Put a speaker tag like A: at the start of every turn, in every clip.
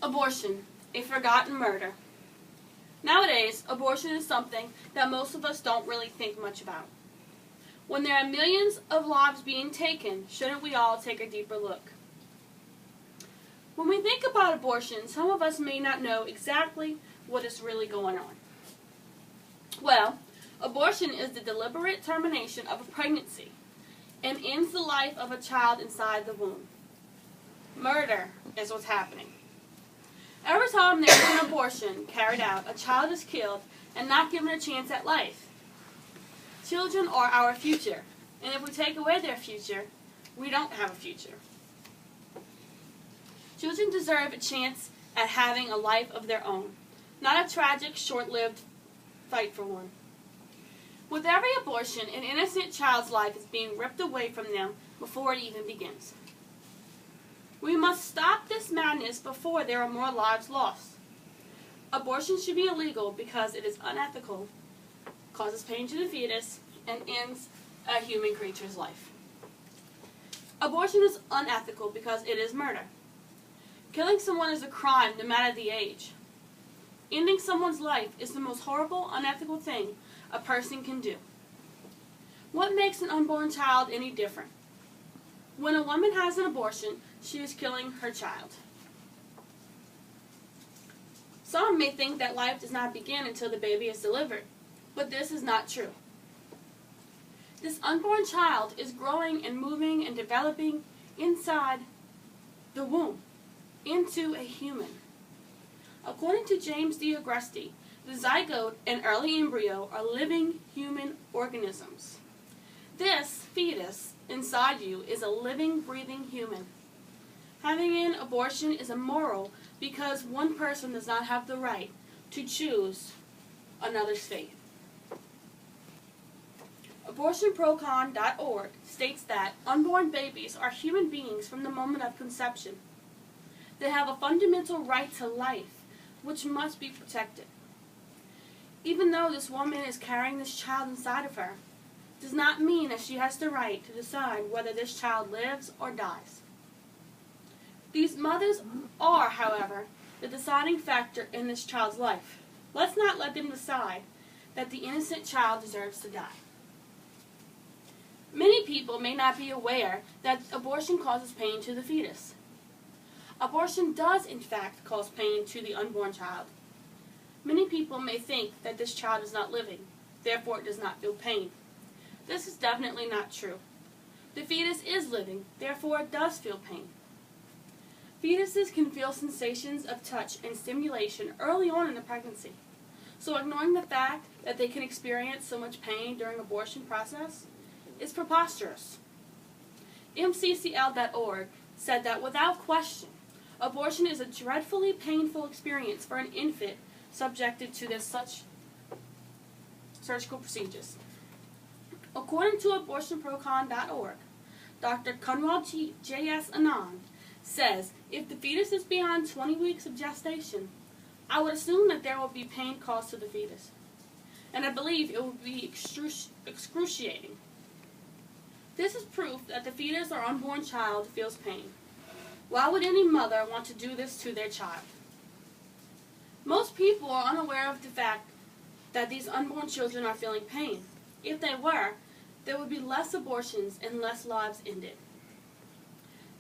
A: Abortion, a forgotten murder. Nowadays, abortion is something that most of us don't really think much about. When there are millions of lives being taken, shouldn't we all take a deeper look? When we think about abortion, some of us may not know exactly what is really going on. Well, abortion is the deliberate termination of a pregnancy and ends the life of a child inside the womb. Murder is what's happening. Every time there is an abortion carried out, a child is killed and not given a chance at life. Children are our future, and if we take away their future, we don't have a future. Children deserve a chance at having a life of their own, not a tragic, short-lived fight for one. With every abortion, an innocent child's life is being ripped away from them before it even begins. We must stop this madness before there are more lives lost. Abortion should be illegal because it is unethical, causes pain to the fetus, and ends a human creature's life. Abortion is unethical because it is murder. Killing someone is a crime no matter the age. Ending someone's life is the most horrible, unethical thing a person can do. What makes an unborn child any different? When a woman has an abortion, she is killing her child. Some may think that life does not begin until the baby is delivered, but this is not true. This unborn child is growing and moving and developing inside the womb into a human. According to James D. Agresti, the zygote and early embryo are living human organisms. This fetus inside you is a living, breathing human. Having an abortion is immoral because one person does not have the right to choose another's fate. AbortionProCon.org states that unborn babies are human beings from the moment of conception. They have a fundamental right to life, which must be protected. Even though this woman is carrying this child inside of her, does not mean that she has the right to decide whether this child lives or dies. These mothers are, however, the deciding factor in this child's life. Let's not let them decide that the innocent child deserves to die. Many people may not be aware that abortion causes pain to the fetus. Abortion does, in fact, cause pain to the unborn child. Many people may think that this child is not living, therefore it does not feel pain. This is definitely not true. The fetus is living, therefore it does feel pain. Fetuses can feel sensations of touch and stimulation early on in the pregnancy, so ignoring the fact that they can experience so much pain during the abortion process is preposterous. MCCL.org said that without question, abortion is a dreadfully painful experience for an infant subjected to such surgical procedures. According to AbortionProCon.org, Dr. Kunwal J.S. Anand says, if the fetus is beyond 20 weeks of gestation, I would assume that there will be pain caused to the fetus. And I believe it will be excruciating. This is proof that the fetus or unborn child feels pain. Why would any mother want to do this to their child? Most people are unaware of the fact that these unborn children are feeling pain. If they were, there would be less abortions and less lives ended.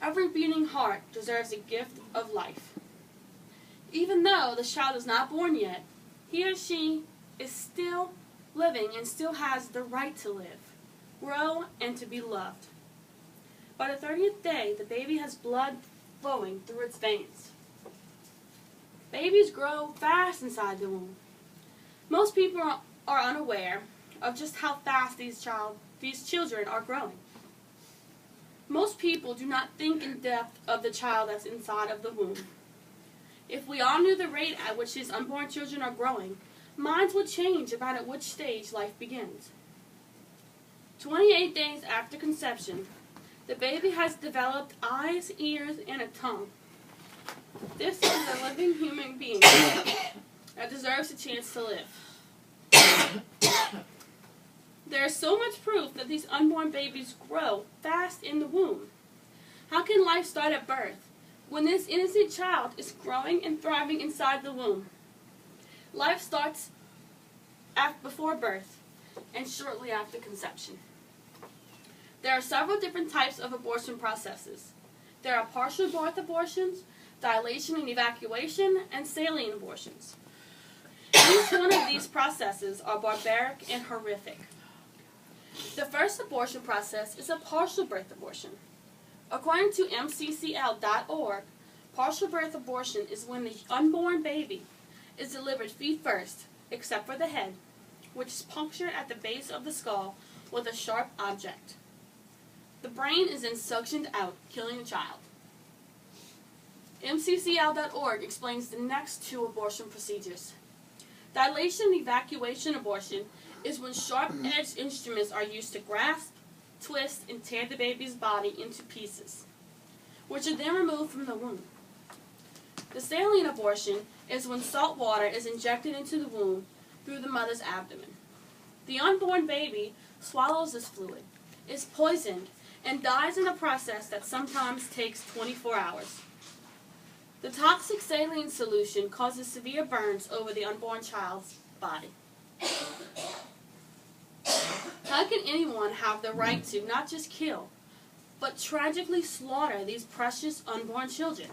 A: Every beating heart deserves a gift of life. Even though the child is not born yet, he or she is still living and still has the right to live, grow, and to be loved. By the 30th day, the baby has blood flowing through its veins. Babies grow fast inside the womb. Most people are unaware of just how fast these children are growing. Most people do not think in depth of the child that's inside of the womb. If we all knew the rate at which these unborn children are growing, minds would change about at which stage life begins. 28 days after conception, the baby has developed eyes, ears, and a tongue. This is a living human being that deserves a chance to live. There is so much proof that these unborn babies grow fast in the womb. How can life start at birth, when this innocent child is growing and thriving inside the womb. Life starts before birth and shortly after conception. There are several different types of abortion processes. There are partial birth abortions, dilation and evacuation, and saline abortions. Each one of these processes are barbaric and horrific. The first abortion process is a partial birth abortion. According to mccl.org, partial birth abortion is when the unborn baby is delivered feet first, except for the head, which is punctured at the base of the skull with a sharp object. The brain is then suctioned out, killing the child. mccl.org explains the next two abortion procedures. Dilation and evacuation abortion is when sharp-edged instruments are used to grasp, twist, and tear the baby's body into pieces, which are then removed from the womb. The saline abortion is when salt water is injected into the womb through the mother's abdomen. The unborn baby swallows this fluid, is poisoned, and dies in a process that sometimes takes 24 hours. The toxic saline solution causes severe burns over the unborn child's body. How can anyone have the right to not just kill, but tragically slaughter these precious unborn children?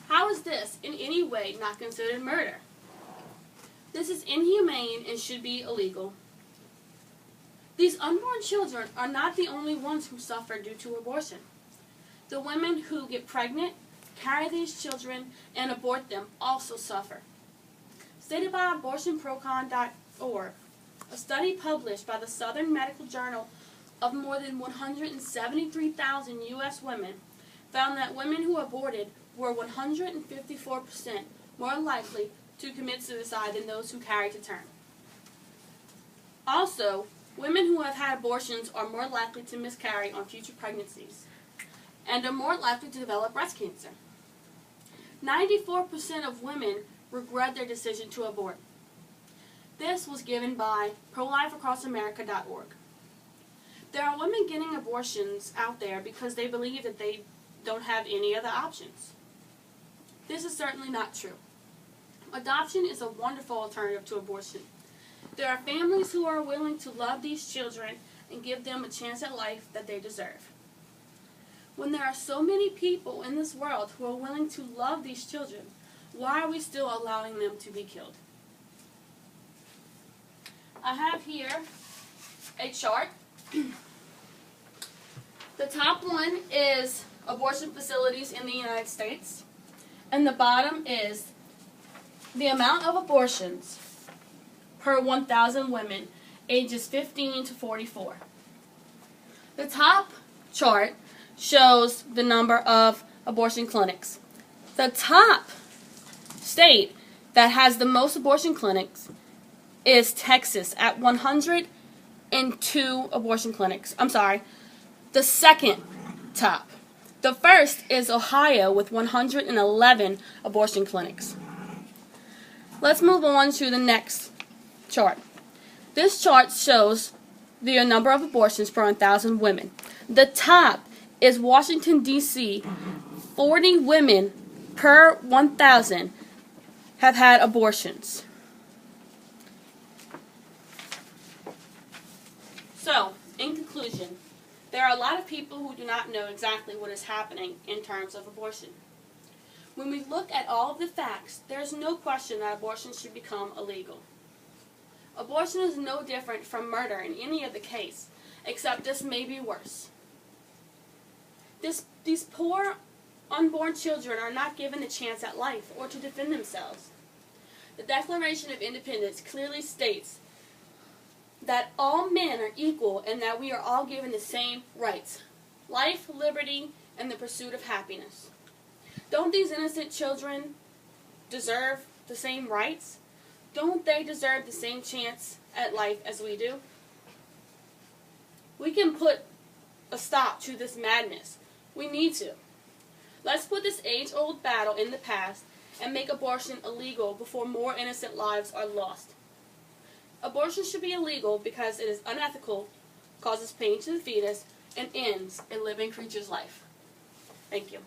A: How is this in any way not considered murder? This is inhumane and should be illegal. These unborn children are not the only ones who suffer due to abortion. The women who get pregnant, carry these children, and abort them also suffer. Stated by abortionprocon.org, a study published by the Southern Medical Journal of more than 173,000 U.S. women found that women who aborted were 154% more likely to commit suicide than those who carried to term. Also, women who have had abortions are more likely to miscarry on future pregnancies and are more likely to develop breast cancer. 94% of women regret their decision to abort. This was given by ProLifeAcrossAmerica.org. There are women getting abortions out there because they believe that they don't have any other options. This is certainly not true. Adoption is a wonderful alternative to abortion. There are families who are willing to love these children and give them a chance at life that they deserve. When there are so many people in this world who are willing to love these children, why are we still allowing them to be killed? I have here a chart. The top one is abortion facilities in the United States, and the bottom is the amount of abortions per 1,000 women ages 15 to 44. The top chart shows the number of abortion clinics. The top state that has the most abortion clinics is Texas at 102 abortion clinics. I'm sorry, the second top. The first is Ohio with 111 abortion clinics. Let's move on to the next chart. This chart shows the number of abortions per 1,000 women. The top is Washington, D.C. 40 women per 1,000 have had abortions. So, in conclusion, there are a lot of people who do not know exactly what is happening in terms of abortion. When we look at all of the facts, there is no question that abortion should become illegal. Abortion is no different from murder in any other case, except this may be worse. These poor unborn children are not given a chance at life or to defend themselves. The Declaration of Independence clearly states that all men are equal and that we are all given the same rights: life, liberty, and the pursuit of happiness. Don't these innocent children deserve the same rights? Don't they deserve the same chance at life as we do? We can put a stop to this madness. We need to. Let's put this age-old battle in the past and make abortion illegal before more innocent lives are lost. Abortion should be illegal because it is unethical, causes pain to the fetus, and ends a living creature's life. Thank you.